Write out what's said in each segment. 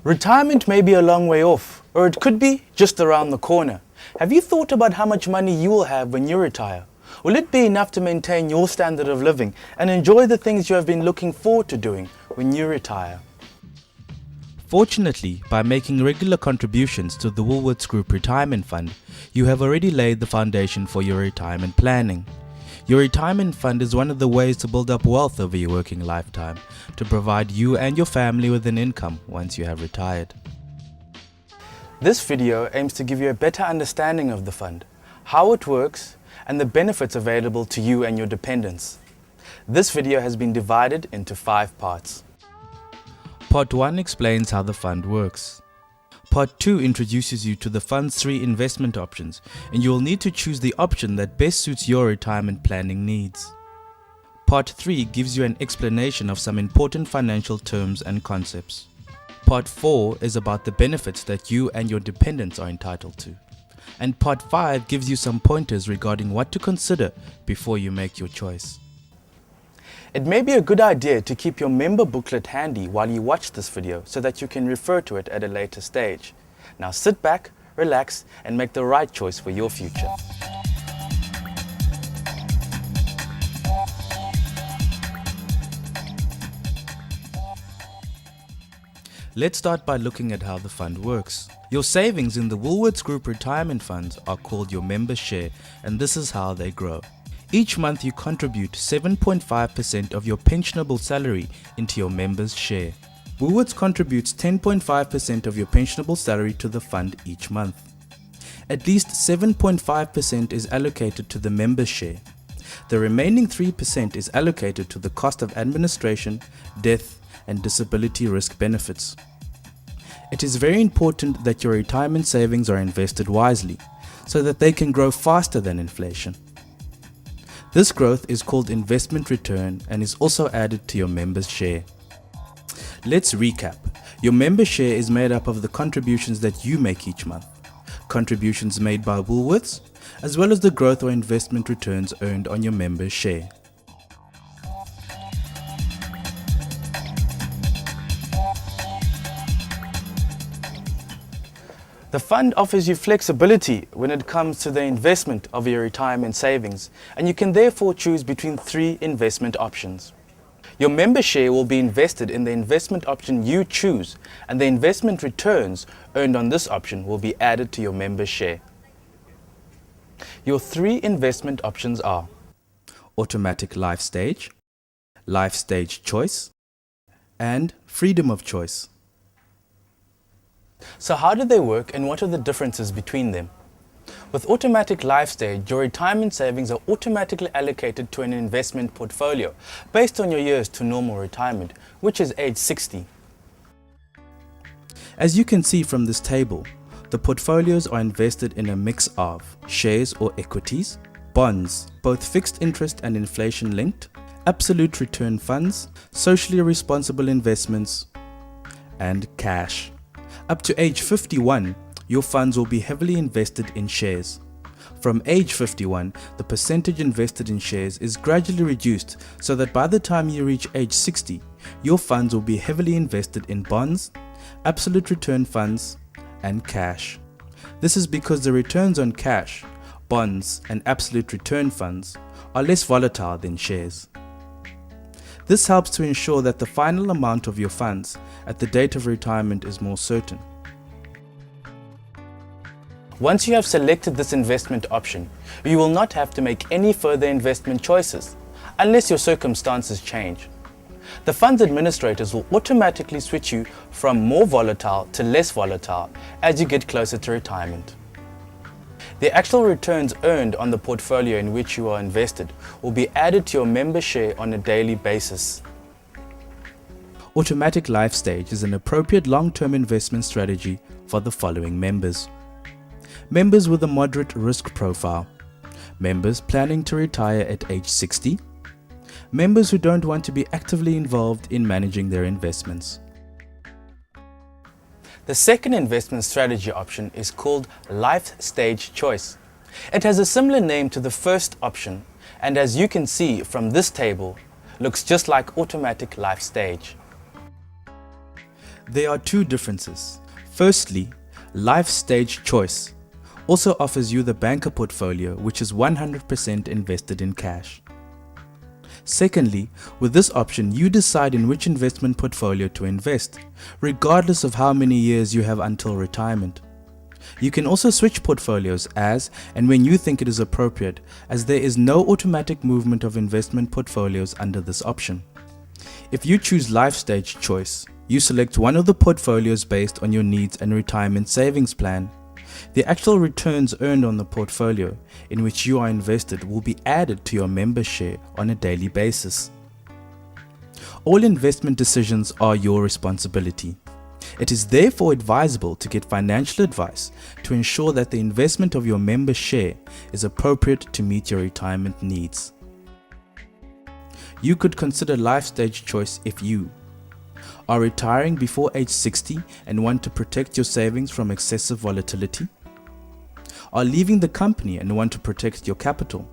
Retirement may be a long way off, or it could be just around the corner. Have you thought about how much money you will have when you retire? Will it be enough to maintain your standard of living and enjoy the things you have been looking forward to doing when you retire? Fortunately, by making regular contributions to the Woolworths Group Retirement Fund, you have already laid the foundation for your retirement planning. Your retirement fund is one of the ways to build up wealth over your working lifetime, to provide you and your family with an income once you have retired. This video aims to give you a better understanding of the fund, how it works, and the benefits available to you and your dependents. This video has been divided into 5 parts. Part 1 explains how the fund works. Part 2 introduces you to the fund's 3 investment options, and you will need to choose the option that best suits your retirement planning needs. Part 3 gives you an explanation of some important financial terms and concepts. Part 4 is about the benefits that you and your dependents are entitled to. And Part 5 gives you some pointers regarding what to consider before you make your choice. It may be a good idea to keep your member booklet handy while you watch this video so that you can refer to it at a later stage. Now sit back, relax, and make the right choice for your future. Let's start by looking at how the fund works. Your savings in the Woolworths Group Retirement Funds are called your member share, and this is how they grow. Each month you contribute 7.5% of your pensionable salary into your members' share. Woolworths contributes 10.5% of your pensionable salary to the fund each month. At least 7.5% is allocated to the members' share. The remaining 3% is allocated to the cost of administration, death, and disability risk benefits. It is very important that your retirement savings are invested wisely so that they can grow faster than inflation. This growth is called investment return and is also added to your members' share. Let's recap. Your member share is made up of the contributions that you make each month, contributions made by Woolworths, as well as the growth or investment returns earned on your members' share. The fund offers you flexibility when it comes to the investment of your retirement savings, and you can therefore choose between 3 investment options. Your member share will be invested in the investment option you choose, and the investment returns earned on this option will be added to your member share. Your 3 investment options are Automatic Life Stage Choice, and Freedom of Choice. So how do they work and what are the differences between them? With Automatic Life Stage, your retirement savings are automatically allocated to an investment portfolio based on your years to normal retirement, which is age 60. As you can see from this table, the portfolios are invested in a mix of shares or equities, bonds, both fixed interest and inflation linked, absolute return funds, socially responsible investments, and cash. Up to age 51, your funds will be heavily invested in shares. From age 51, the percentage invested in shares is gradually reduced so that by the time you reach age 60, your funds will be heavily invested in bonds, absolute return funds, and cash. This is because the returns on cash, bonds, and absolute return funds are less volatile than shares. This helps to ensure that the final amount of your funds at the date of retirement is more certain. Once you have selected this investment option, you will not have to make any further investment choices, unless your circumstances change. The fund's administrators will automatically switch you from more volatile to less volatile as you get closer to retirement. The actual returns earned on the portfolio in which you are invested will be added to your member share on a daily basis. Automatic Life Stage is an appropriate long-term investment strategy for the following members. Members with a moderate risk profile, members planning to retire at age 60, members who don't want to be actively involved in managing their investments. The second investment strategy option is called Life Stage Choice. It has a similar name to the first option, and as you can see from this table, looks just like Automatic Life Stage. There are two differences. Firstly, Life Stage Choice also offers you the banker portfolio, which is 100% invested in cash. Secondly, with this option, you decide in which investment portfolio to invest, regardless of how many years you have until retirement. You can also switch portfolios as and when you think it is appropriate, as there is no automatic movement of investment portfolios under this option. If you choose Life Stage Choice, you select one of the portfolios based on your needs and retirement savings plan. The actual returns earned on the portfolio in which you are invested will be added to your member share on a daily basis. All investment decisions are your responsibility. It is therefore advisable to get financial advice to ensure that the investment of your member share is appropriate to meet your retirement needs. You could consider Life Stage Choice if you are retiring before age 60 and want to protect your savings from excessive volatility, are leaving the company and want to protect your capital,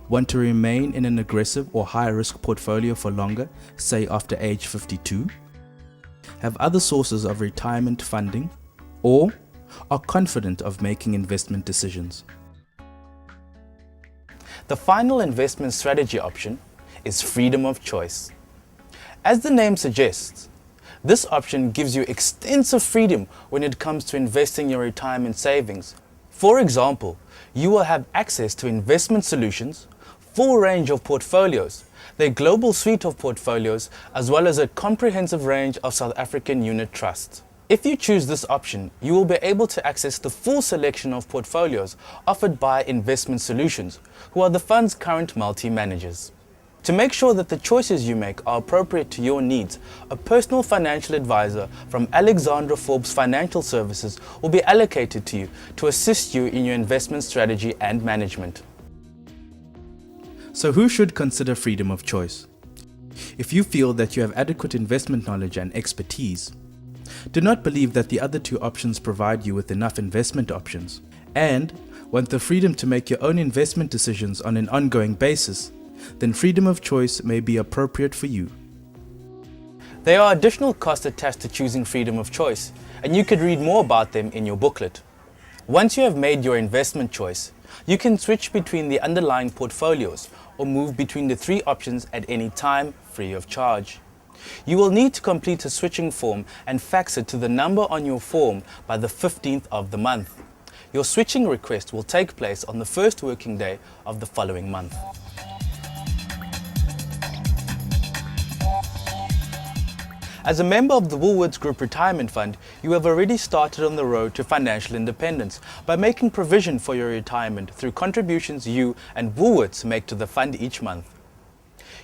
want to remain in an aggressive or high risk portfolio for longer, say after age 52, have other sources of retirement funding, or are confident of making investment decisions. The final investment strategy option is freedom of choice. As the name suggests, this option gives you extensive freedom when it comes to investing your retirement savings. For example, you will have access to investment solutions, full range of portfolios, their global suite of portfolios, as well as a comprehensive range of South African unit trusts. If you choose this option, you will be able to access the full selection of portfolios offered by Investment Solutions, who are the fund's current multi-managers. To make sure that the choices you make are appropriate to your needs, a personal financial advisor from Alexandra Forbes Financial Services will be allocated to you to assist you in your investment strategy and management. So who should consider freedom of choice? If you feel that you have adequate investment knowledge and expertise, do not believe that the other two options provide you with enough investment options, and want the freedom to make your own investment decisions on an ongoing basis, then freedom of choice may be appropriate for you. There are additional costs attached to choosing freedom of choice, and you could read more about them in your booklet. Once you have made your investment choice, you can switch between the underlying portfolios or move between the three options at any time, free of charge. You will need to complete a switching form and fax it to the number on your form by the 15th of the month. Your switching request will take place on the first working day of the following month. As a member of the Woolworths Group Retirement Fund, you have already started on the road to financial independence by making provision for your retirement through contributions you and Woolworths make to the fund each month.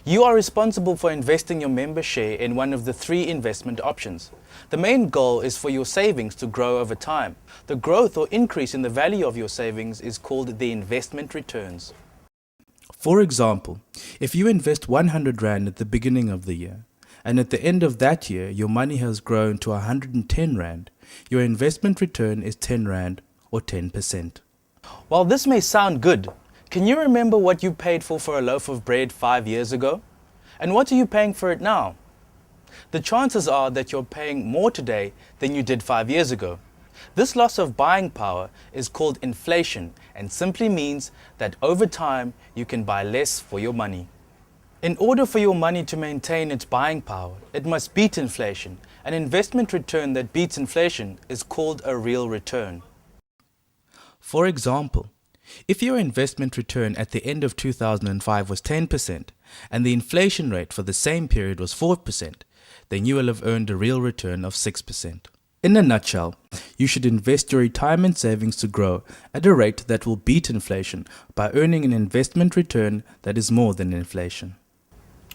You are responsible for investing your member share in one of the three investment options. The main goal is for your savings to grow over time. The growth or increase in the value of your savings is called the investment returns. For example, if you invest 100 Rand at the beginning of the year, and at the end of that year your money has grown to 110 Rand, your investment return is 10 Rand or 10%. While this may sound good, can you remember what you paid for a loaf of bread 5 years ago? And what are you paying for it now? The chances are that you're paying more today than you did 5 years ago. This loss of buying power is called inflation and simply means that over time you can buy less for your money. In order for your money to maintain its buying power, it must beat inflation. An investment return that beats inflation is called a real return. For example, if your investment return at the end of 2005 was 10% and the inflation rate for the same period was 4%, then you will have earned a real return of 6%. In a nutshell, you should invest your retirement savings to grow at a rate that will beat inflation by earning an investment return that is more than inflation.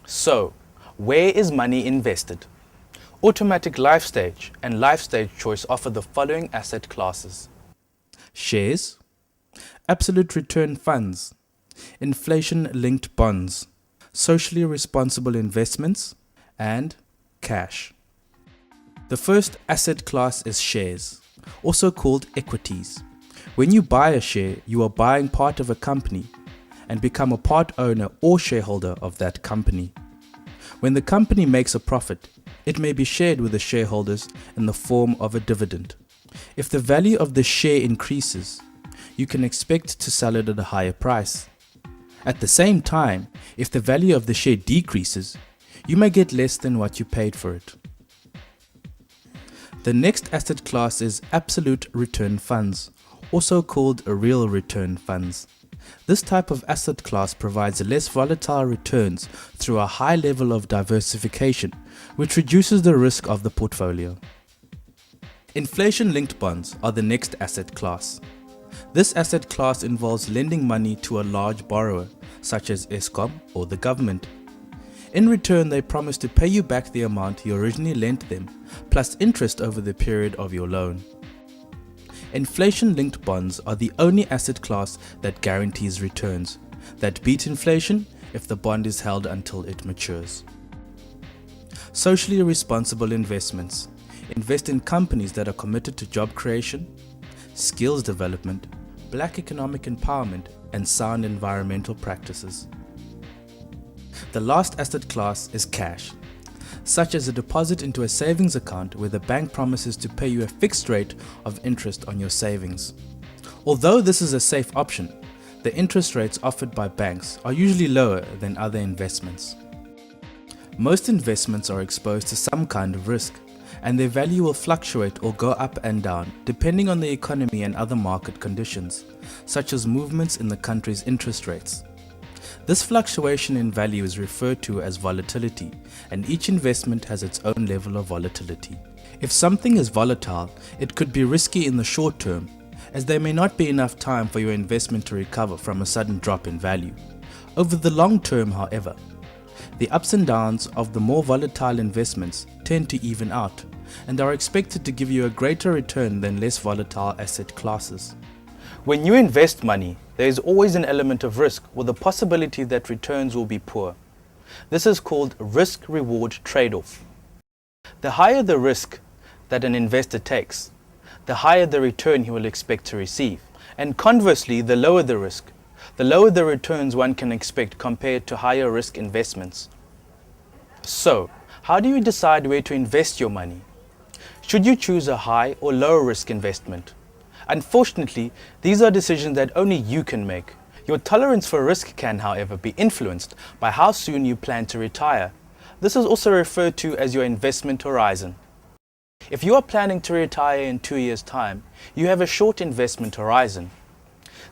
So, where is money invested? Automatic Life Stage and Life Stage Choice offer the following asset classes: shares, absolute return funds, inflation-linked bonds, socially responsible investments, and cash. The first asset class is shares, also called equities. When you buy a share, you are buying part of a company and become a part owner or shareholder of that company. When the company makes a profit, It may be shared with the shareholders in the form of a dividend. If the value of the share increases, you can expect to sell it at a higher price. At the same time, if the value of the share decreases, you may get less than what you paid for it. The next asset class is absolute return funds, also called real return funds. This type of asset class provides less volatile returns through a high level of diversification, which reduces the risk of the portfolio. Inflation-linked bonds are the next asset class. This asset class involves lending money to a large borrower, such as Eskom or the government. In return, they promise to pay you back the amount you originally lent them, plus interest over the period of your loan. Inflation-linked bonds are the only asset class that guarantees returns, that beat inflation if the bond is held until it matures. Socially responsible investments. Invest in companies that are committed to job creation, skills development, black economic empowerment, and sound environmental practices. The last asset class is cash, such as a deposit into a savings account where the bank promises to pay you a fixed rate of interest on your savings. Although this is a safe option, the interest rates offered by banks are usually lower than other investments. Most investments are exposed to some kind of risk, and their value will fluctuate or go up and down depending on the economy and other market conditions, such as movements in the country's interest rates. This fluctuation in value is referred to as volatility, and each investment has its own level of volatility. If something is volatile, it could be risky in the short term, as there may not be enough time for your investment to recover from a sudden drop in value. Over the long term, however, the ups and downs of the more volatile investments tend to even out, and are expected to give you a greater return than less volatile asset classes. When you invest money, there is always an element of risk or the possibility that returns will be poor. This is called risk-reward trade-off. The higher the risk that an investor takes, the higher the return he will expect to receive. And conversely, the lower the risk, the lower the returns one can expect compared to higher risk investments. So, how do you decide where to invest your money? Should you choose a high or low risk investment? Unfortunately, these are decisions that only you can make. Your tolerance for risk can, however, be influenced by how soon you plan to retire. This is also referred to as your investment horizon. If you are planning to retire in 2 years' time, you have a short investment horizon.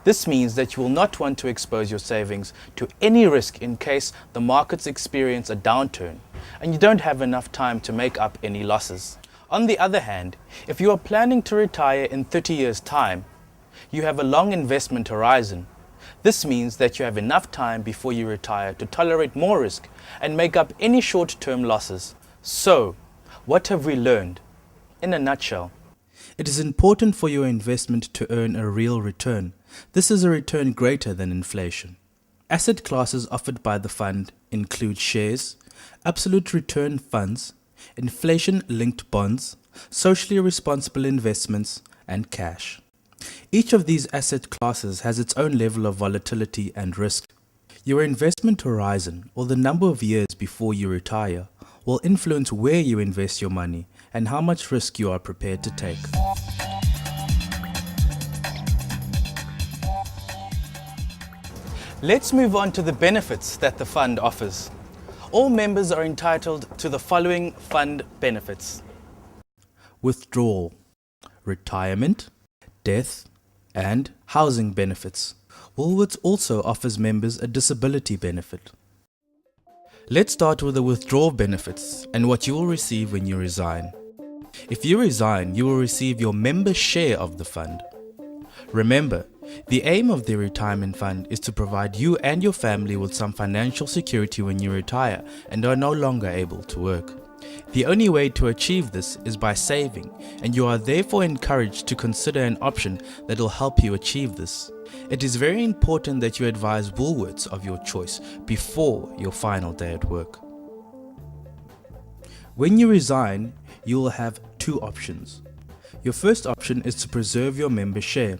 This means that you will not want to expose your savings to any risk in case the markets experience a downturn and you don't have enough time to make up any losses. On the other hand, if you are planning to retire in 30 years' time, you have a long investment horizon. This means that you have enough time before you retire to tolerate more risk and make up any short-term losses. So, what have we learned? In a nutshell, it is important for your investment to earn a real return. This is a return greater than inflation. Asset classes offered by the fund include shares, absolute return funds, inflation-linked bonds, socially responsible investments, and cash. Each of these asset classes has its own level of volatility and risk. Your investment horizon, or the number of years before you retire, will influence where you invest your money and how much risk you are prepared to take. let's move on to the benefits that the fund offers. All members are entitled to the following fund benefits: Withdrawal, retirement, death, and housing benefits. Woolworths also offers members a disability benefit. Let's start with the withdrawal benefits and what you will receive when you resign. If you resign, you will receive your member's share of the fund. Remember, the aim of the retirement fund is to provide you and your family with some financial security when you retire and are no longer able to work. The only way to achieve this is by saving, and you are therefore encouraged to consider an option that will help you achieve this. It is very important that you advise Woolworths of your choice before your final day at work. When you resign, you will have two options. Your first option is to preserve your member share.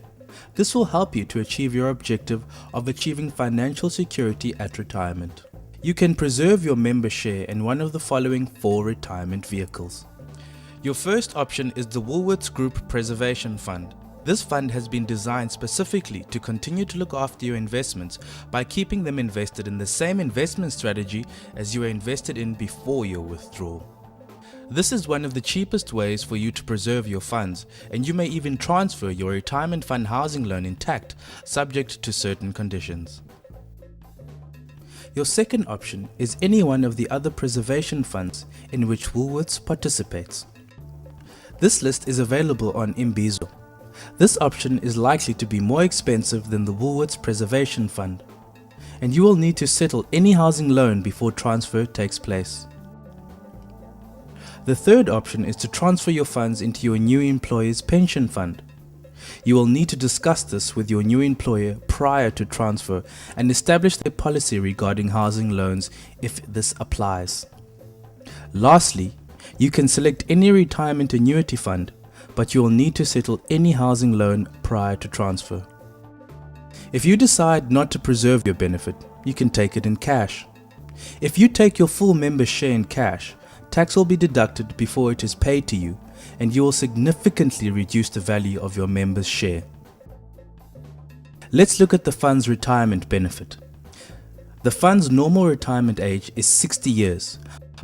This will help you to achieve your objective of achieving financial security at retirement. You can preserve your member share in one of the following 4 retirement vehicles. Your first option is the Woolworths Group Preservation Fund. This fund has been designed specifically to continue to look after your investments by keeping them invested in the same investment strategy as you were invested in before your withdrawal. This is one of the cheapest ways for you to preserve your funds, and you may even transfer your retirement fund housing loan intact, subject to certain conditions. Your second option is any one of the other preservation funds in which Woolworths participates. This list is available on Imbizo. This option is likely to be more expensive than the Woolworths Preservation Fund, and you will need to settle any housing loan before transfer takes place. The third option is to transfer your funds into your new employer's pension fund. You will need to discuss this with your new employer prior to transfer and establish their policy regarding housing loans if this applies. Lastly, you can select any retirement annuity fund, but you will need to settle any housing loan prior to transfer. If you decide not to preserve your benefit, you can take it in cash. If you take your full member share in cash, tax will be deducted before it is paid to you, and you will significantly reduce the value of your member's share. Let's look at the fund's retirement benefit. The fund's normal retirement age is 60 years,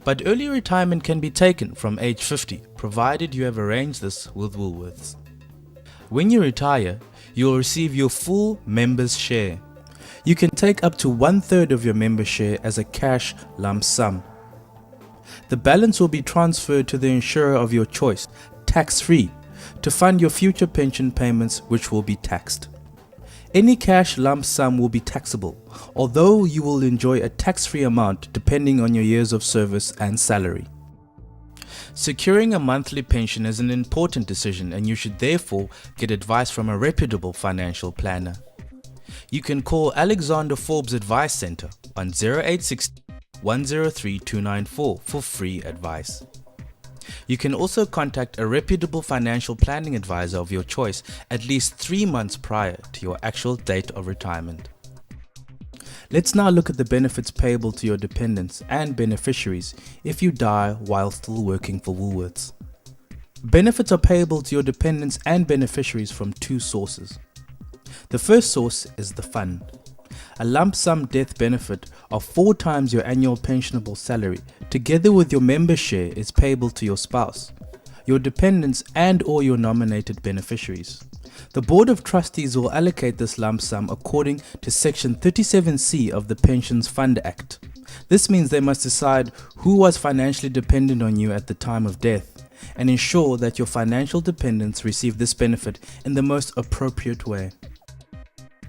but early retirement can be taken from age 50, provided you have arranged this with Woolworths. When you retire, you will receive your full member's share. You can take up to 1/3 of your member's share as a cash lump sum. The balance will be transferred to the insurer of your choice, tax-free, to fund your future pension payments, which will be taxed. Any cash lump sum will be taxable, although you will enjoy a tax-free amount depending on your years of service and salary. Securing a monthly pension is an important decision, and you should therefore get advice from a reputable financial planner. You can call Alexander Forbes Advice Center on 0860 103 294 for free advice. You can also contact a reputable financial planning advisor of your choice at least 3 months prior to your actual date of retirement. Let's now look at the benefits payable to your dependents and beneficiaries if you die while still working for Woolworths. Benefits are payable to your dependents and beneficiaries from 2 sources. The first source is the fund. A lump sum death benefit of 4 times your annual pensionable salary, together with your member share, is payable to your spouse, your dependents and/or your nominated beneficiaries. The Board of Trustees will allocate this lump sum according to Section 37C of the Pensions Fund Act. This means they must decide who was financially dependent on you at the time of death and ensure that your financial dependents receive this benefit in the most appropriate way.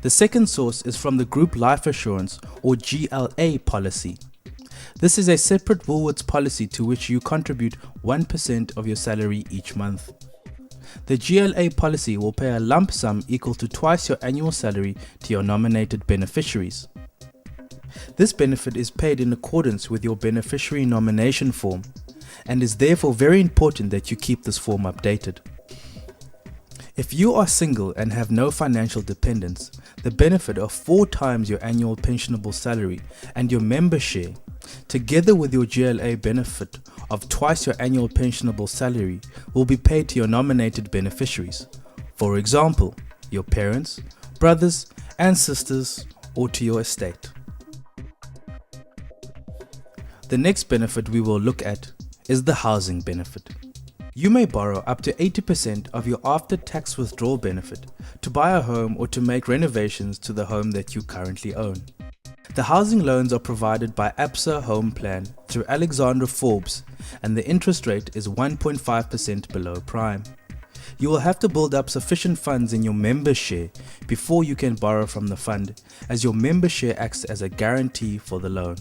The second source is from the Group Life Assurance or GLA policy. This is a separate Woolworths policy to which you contribute 1% of your salary each month. The GLA policy will pay a lump sum equal to twice your annual salary to your nominated beneficiaries. This benefit is paid in accordance with your beneficiary nomination form, and is therefore very important that you keep this form updated. If you are single and have no financial dependents, the benefit of 4 times your annual pensionable salary and your member share, together with your GLA benefit of twice your annual pensionable salary, will be paid to your nominated beneficiaries. For example, your parents, brothers and sisters, or to your estate. The next benefit we will look at is the housing benefit. You may borrow up to 80% of your after-tax withdrawal benefit to buy a home or to make renovations to the home that you currently own. The housing loans are provided by ABSA Home Plan through Alexander Forbes, and the interest rate is 1.5% below prime. You will have to build up sufficient funds in your member share before you can borrow from the fund, as your member share acts as a guarantee for the loan.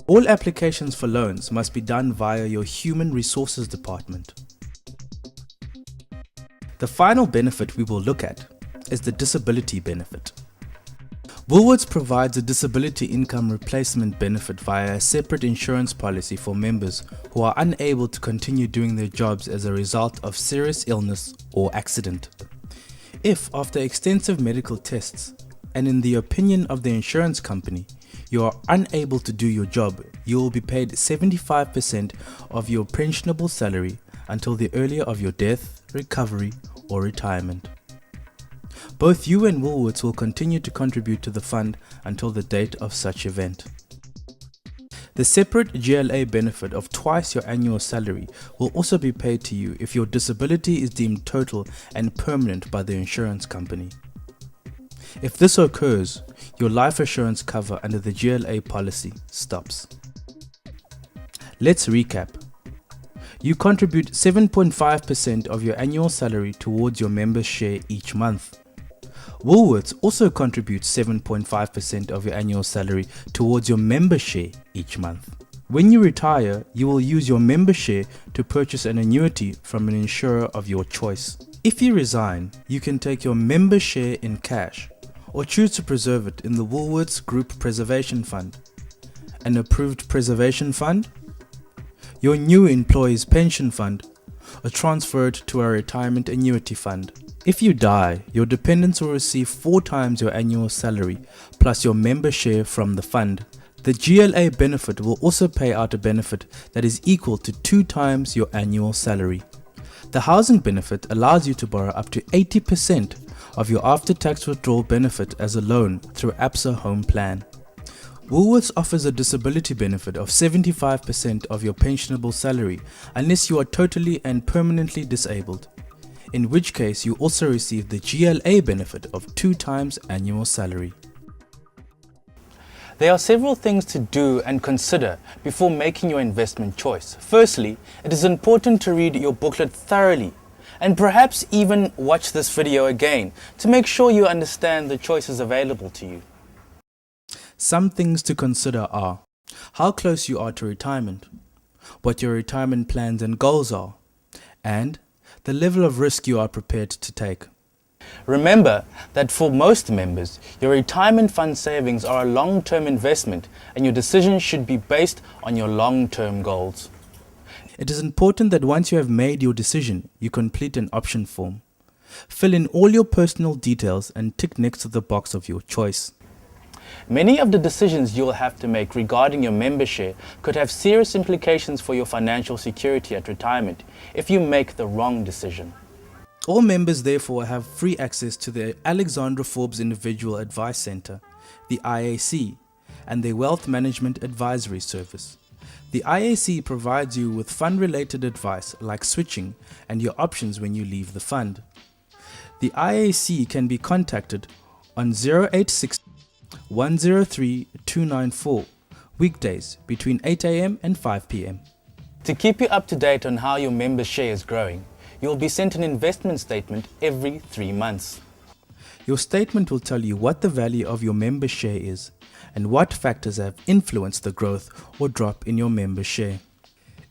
All applications for loans must be done via your Human Resources Department. The final benefit we will look at is the disability benefit. Woolworths provides a disability income replacement benefit via a separate insurance policy for members who are unable to continue doing their jobs as a result of serious illness or accident. If, after extensive medical tests, and in the opinion of the insurance company, you are unable to do your job, you will be paid 75% of your pensionable salary until the earlier of your death, recovery, or retirement. Both you and Woolworths will continue to contribute to the fund until the date of such event. The separate GLA benefit of twice your annual salary will also be paid to you if your disability is deemed total and permanent by the insurance company. If this occurs, your life assurance cover under the GLA policy stops. Let's recap. You contribute 7.5% of your annual salary towards your members' share each month. Woolworths also contributes 7.5% of your annual salary towards your member share each month. When you retire, you will use your member share to purchase an annuity from an insurer of your choice. If you resign, you can take your member share in cash or choose to preserve it in the Woolworths Group Preservation Fund. An approved preservation fund, your new employee's pension fund, or transfer it to a retirement annuity fund. If you die, your dependents will receive 4 times your annual salary plus your member share from the fund. The GLA benefit will also pay out a benefit that is equal to 2 times your annual salary. The housing benefit allows you to borrow up to 80% of your after-tax withdrawal benefit as a loan through ABSA Home Plan. Woolworths offers a disability benefit of 75% of your pensionable salary unless you are totally and permanently disabled, in which case you also receive the GLA benefit of 2 times annual salary. There are several things to do and consider before making your investment choice. Firstly, it is important to read your booklet thoroughly and perhaps even watch this video again to make sure you understand the choices available to you. Some things to consider are how close you are to retirement, what your retirement plans and goals are, and the level of risk you are prepared to take. Remember that for most members, your retirement fund savings are a long-term investment and your decision should be based on your long-term goals. It is important that once you have made your decision, you complete an option form. Fill in all your personal details and tick next to the box of your choice. Many of the decisions you will have to make regarding your member share could have serious implications for your financial security at retirement if you make the wrong decision. All members therefore have free access to the Alexandra Forbes Individual Advice Centre, the IAC, and their Wealth Management Advisory Service. The IAC provides you with fund-related advice like switching and your options when you leave the fund. The IAC can be contacted on 086 103 294 weekdays between 8 a.m. and 5 p.m. To keep you up to date on how your member share is growing, you will be sent an investment statement every 3 months. Your statement will tell you what the value of your member share is and what factors have influenced the growth or drop in your member share.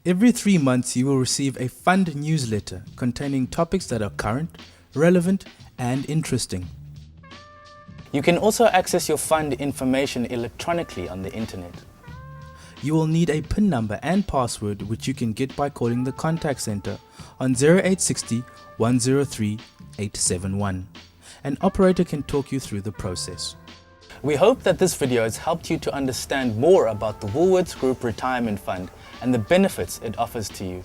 Every 3 months you will receive a fund newsletter containing topics that are current, relevant and interesting. You can also access your fund information electronically on the internet. You will need a PIN number and password which you can get by calling the contact center on 0860 103 871. An operator can talk you through the process. We hope that this video has helped you to understand more about the Woolworths Group Retirement Fund and the benefits it offers to you.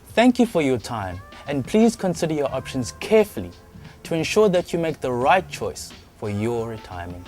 Thank you for your time and please consider your options carefully to ensure that you make the right choice for your retirement.